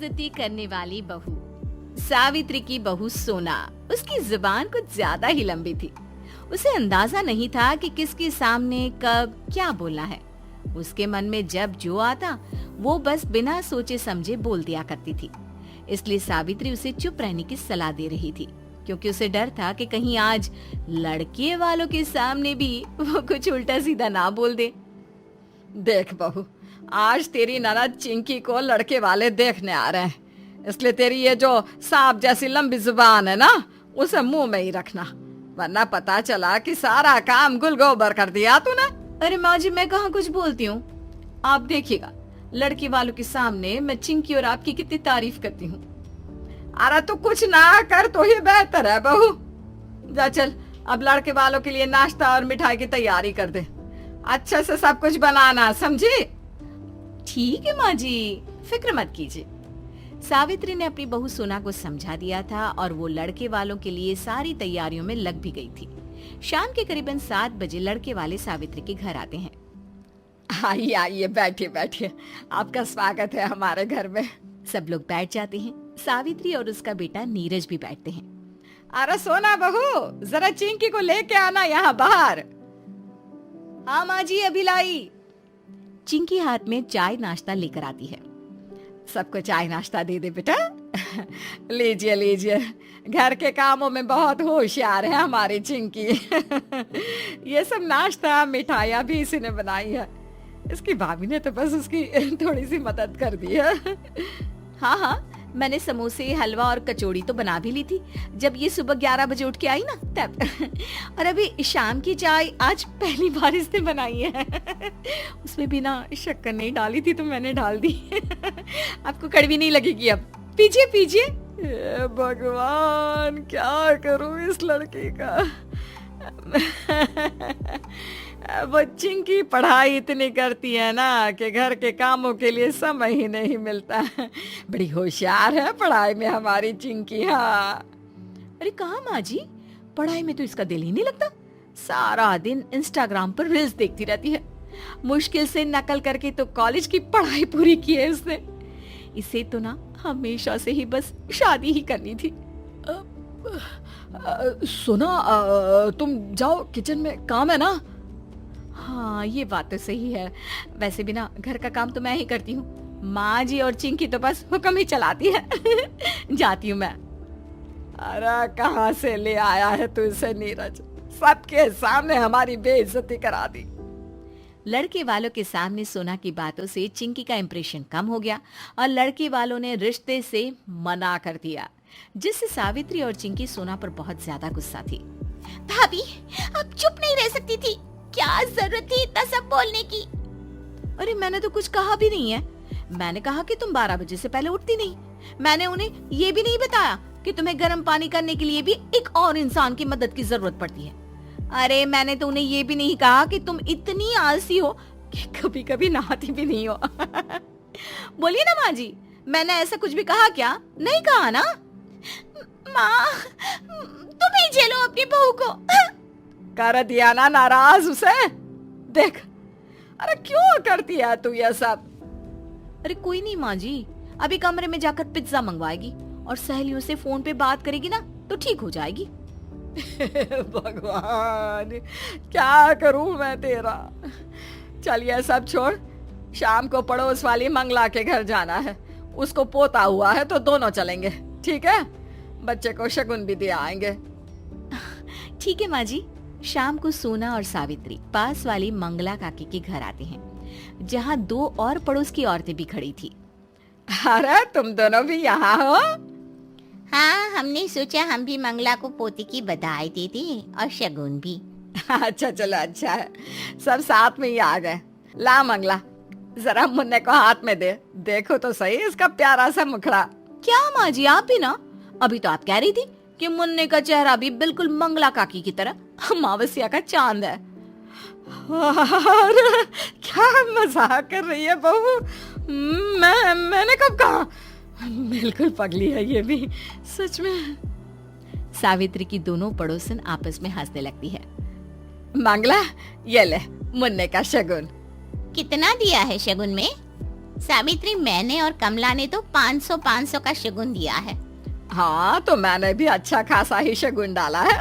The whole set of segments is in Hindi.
बेइज्जती करने वाली बहू। सावित्री की बहू सोना, उसकी जुबान कुछ ज्यादा ही लंबी थी। उसे अंदाजा नहीं था कि किसके सामने कब क्या बोलना है। उसके मन में जब जो आता वो बस बिना सोचे समझे बोल दिया करती थी। इसलिए सावित्री उसे चुप रहने की सलाह दे रही थी, क्योंकि उसे डर था कि कहीं आज लड़के वालों के सामने भी वो कुछ उल्टा सीधा ना बोल दे। देख बहू, आज तेरी ननद चिंकी को लड़के वाले देखने आ रहे हैं, इसलिए तेरी ये जो सांप जैसी लंबी जुबान है ना, उसे मुंह में ही रखना, वरना पता चला कि सारा काम गुल गोबर कर दिया तूने। अरे माँ जी, मैं कहाँ कुछ बोलती हूँ। आप देखिएगा, लड़के वालों के सामने मैं चिंकी और आपकी कितनी तारीफ करती हूँ। अरे तू कुछ ना कर तो ही बेहतर है बहू। जा चल, अब लड़के वालों के लिए नाश्ता और मिठाई की तैयारी कर दे। अच्छे से सब कुछ बनाना, समझी? ठीक है माँ जी, फिक्र मत कीजिए। सावित्री ने अपनी बहू सोना को समझा दिया था और वो लड़के वालों के लिए सारी तैयारियों में लग भी गई थी। शाम के करीबन 7 बजे लड़के वाले सावित्री के घर आते हैं। आइए आइए, बैठिए बैठिए, आपका स्वागत है हमारे घर में। सब लोग बैठ जाते हैं। सावित्री और उसका बेटा नीरज भी बैठते हैं। अरे सोना बहू, जरा चिंकी को लेके आना यहाँ बाहर। हाँ माँ जी, अभी लाई। चिंकी हाथ में चाय नाश्ता लेकर आती है। सबको चाय नाश्ता दे दे बेटा। लीजिए लीजिए, घर के कामों में बहुत होशियार है हमारी चिंकी। ये सब नाश्ता मिठाइयाँ भी इसी ने बनाई है। इसकी भाभी ने तो बस उसकी थोड़ी सी मदद कर दी है। हाँ हाँ, मैंने समोसे, हलवा और कचौड़ी तो बना भी ली थी जब ये सुबह 11 बजे उठ के आई ना तब। और अभी शाम की चाय आज पहली बार इसने बनाई है। उसमें भी ना शक्कर नहीं डाली थी तो मैंने डाल दी। आपको कड़वी नहीं लगेगी अब। पीजिए पीजिए। भगवान, क्या करूं इस लड़की का। बच्ची की पढ़ाई इतनी करती है ना कि घर के कामों के लिए समय ही नहीं मिलता। बड़ी होशियार है पढ़ाई में हमारी चिंकी। हाँ। अरे कहाँ माँ जी, पढ़ाई में तो इसका दिल ही नहीं लगता। सारा दिन इंस्टाग्राम पर रील्स देखती रहती है। मुश्किल से नकल करके तो कॉलेज की पढ़ाई पूरी की है उसने। इसे तो ना हमेशा से ही बस शादी ही करनी थी। सुना, तुम जाओ, किचन में काम है ना। हाँ, ये बात तो सही है। वैसे भी ना घर का काम तो मैं ही करती हूँ। माँ जी और चिंकी तो बस हुक्म ही चलाती है। जाती हूँ मैं। अरे कहाँ से ले आया है तू इसे नीरज, सबके सामने हमारी बेइज्जती करा दी। लड़के वालों के सामने सोना की बातों से चिंकी का इंप्रेशन कम हो गया और लड़के वालों ने रिश्ते से मना कर दिया, जिससे सावित्री और चिंकी सोना पर बहुत ज्यादा गुस्सा थी। भाभी, अब चुप नहीं रह सकती थी, क्या जरूरत थी इतना सब बोलने की। अरे मैंने तो कुछ कहा भी नहीं है। मैंने कहा कि तुम 12 बजे से पहले उठती नहीं। मैंने उन्हें ये भी नहीं बताया कि तुम्हें गर्म पानी करने के लिए भी एक और इंसान की मदद की जरूरत पड़ती है। अरे मैंने तो उन्हें ये भी नहीं कहा कि तुम इतनी आलसी हो कि कभी कभी नहाती भी नहीं हो। बोलिए ना माँ जी, मैंने ऐसा कुछ भी कहा क्या? नहीं कहा ना? माँ, तुम ही झेलो अपनी बहू को। कर दिया ना नाराज उसे। देख, अरे क्यों करती है तू ये सब? अरे कोई नहीं माँ जी, अभी कमरे में जाकर पिज्जा मंगवाएगी और सहेलियों से फोन पे बात करेगी ना तो ठीक हो जाएगी। भगवान, क्या करूं मैं तेरा। चलिए सब छोड़, शाम को पड़ोस वाली मंगला के घर जाना है। उसको पोता हुआ है तो दोनों चलेंगे, ठीक है? बच्चे को शगुन भी दे आएंगे। ठीक है माँ जी। शाम को सोना और सावित्री पास वाली मंगला काकी के घर आते हैं, जहाँ 2 और पड़ोस की औरतें भी खड़ी थी। अरे तुम दोनों भी यहाँ हो? हाँ, हमने सोचा हम भी मंगला को पोते की बधाई दे दें और शगुन भी। अच्छा चलो, अच्छा है, सब साथ में ही आ गए। ला मंगला, जरा मुन्ने को हाथ में दे, देखो तो सही इसका प्यारा सा मुखड़ा। क्या माँ जी, आप भी ना? अभी तो आप कह रही थी कि मुन्ने का चेहरा भी बिल्कुल मंगला काकी की तरह अमावस्या का चांद है। अरे क्या मजाक कर रही है बहू? मैंने कब कहा? बिल्कुल पगली है ये भी, सच में। सावित्री की दोनों पड़ोसन आपस में हंसने लगती है। मंगला, ये ले मुन्ने का शगुन। कितना दिया है शगुन में? सावित्री, मैंने और कमला ने तो 500-500 का शगुन दिया है। हाँ, तो मैंने भी अच्छा खासा ही शगुन डाला है।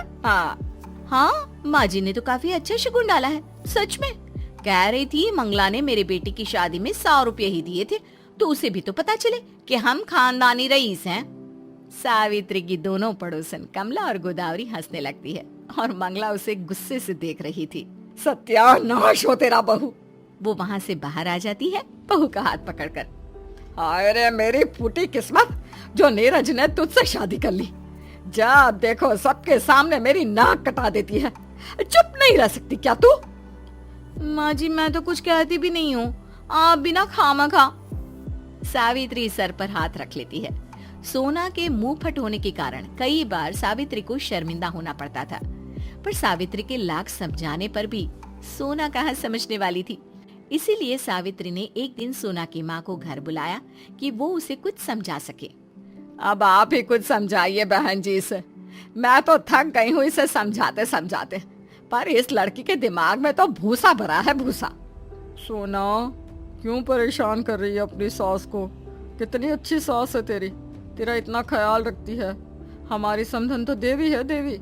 हाँ, माँ जी ने तो काफी अच्छा शगुन डाला है, सच में। कह रही थी मंगला ने मेरे बेटी की शादी में 100 रुपये ही दिए थे, तो उसे भी तो पता चले कि हम खानदानी रईस हैं। सावित्री की दोनों पड़ोसन कमला और गोदावरी हंसने लगती है और मंगला उसे गुस्से से देख रही थी। सत्यानाश हो तेरा बहू। वो वहाँ से बाहर आ जाती है बहू का हाथ पकड़कर। अरे मेरी फूटी किस्मत जो नीरज ने तुझसे शादी कर ली। जब देखो सबके सामने मेरी नाक कटा देती है। चुप नहीं रह सकती क्या तू? माँ जी, मैं तो कुछ कहती भी नहीं हूँ, आप बिना खामखा। सावित्री सर पर हाथ रख लेती है। सोना के मुंह फट होने के कारण कई बार सावित्री को शर्मिंदा होना पड़ता था, पर सावित्री के लाख समझाने पर भी सोना कहाँ समझने वाली थी। इसीलिए सावित्री ने एक दिन सोना की माँ को घर बुलाया कि वो उसे कुछ समझा सके। अब आप ही कुछ समझाइए बहन जी से। मैं तो थक गई हूँ इसे समझाते समझाते, पर इस लड़की के दिमाग में तो भूसा भरा है, भूसा। सोना, क्यों परेशान कर रही है अपनी सास को? कितनी अच्छी सास है तेरी, तेरा इतना ख्याल रखती है। हमारी समधन तो देवी है, देवी।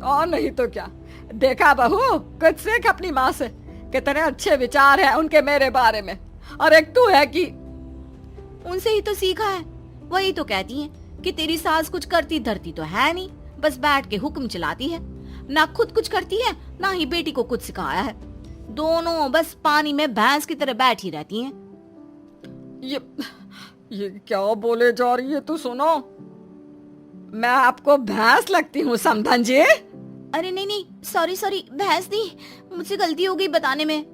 और नहीं तो क्या। देखा बहू, कुछ सीख अपनी माँ से। कितने अच्छे विचार हैं उनके मेरे बारे में। और एक तू है कि उनसे ही तो सीखा है। वही तो कहती हैं कि तेरी सास कुछ करती धरती तो है नहीं, बस बैठ के हुक्म चलाती है। ना खुद कुछ करती है, ना ही बेटी को कुछ सिखाया है। दोनों बस पानी में भैंस की तरह बैठी रहती हैं। ये क्या बोले जा रही है तू? सुनो, मैं आपको भैंस लगती हूँ समधन जी? अरे नहीं नहीं, सॉरी सॉरी, भैंस नहीं, मुझसे गलती हो गई बताने में।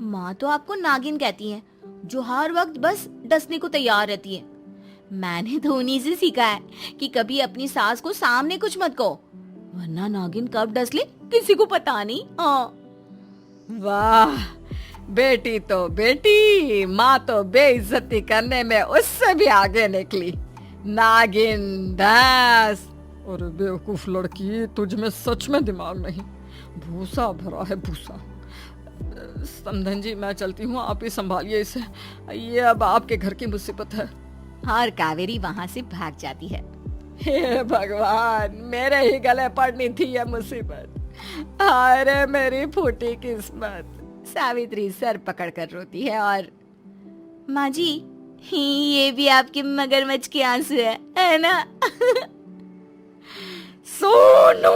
माँ तो आपको नागिन कहती हैं, जो हर वक्त बस डसने को तैयार रहती है। मैंने तो उन्हीं से सीखा है कि कभी अपनी सास को सामने कुछ मत कहो, वरना नागिन कब डस ले किसी को पता नहीं। हाँ। वाह, बेटी तो बेटी, माँ तो बेइज्जती करने में उससे भी आगे निकली। नागिन, भैंस। अरे बेवकूफ लड़की, तुझ में सच में दिमाग नहीं, भूसा भरा है, भूसा। समधन जी, मैं चलती हूँ, आप ही संभालिए इसे। ये अब आपके घर की मुसीबत है। और कावेरी वहाँ से भाग जाती है। हे भगवान, मेरे ही गले पड़नी थी ये मुसीबत। अरे मेरी फूटी किस्मत। सावित्री सर पकड़कर रोती है और माँ जी, ये भी आपके मगरमच्छ के आंसू है ना? सोनू।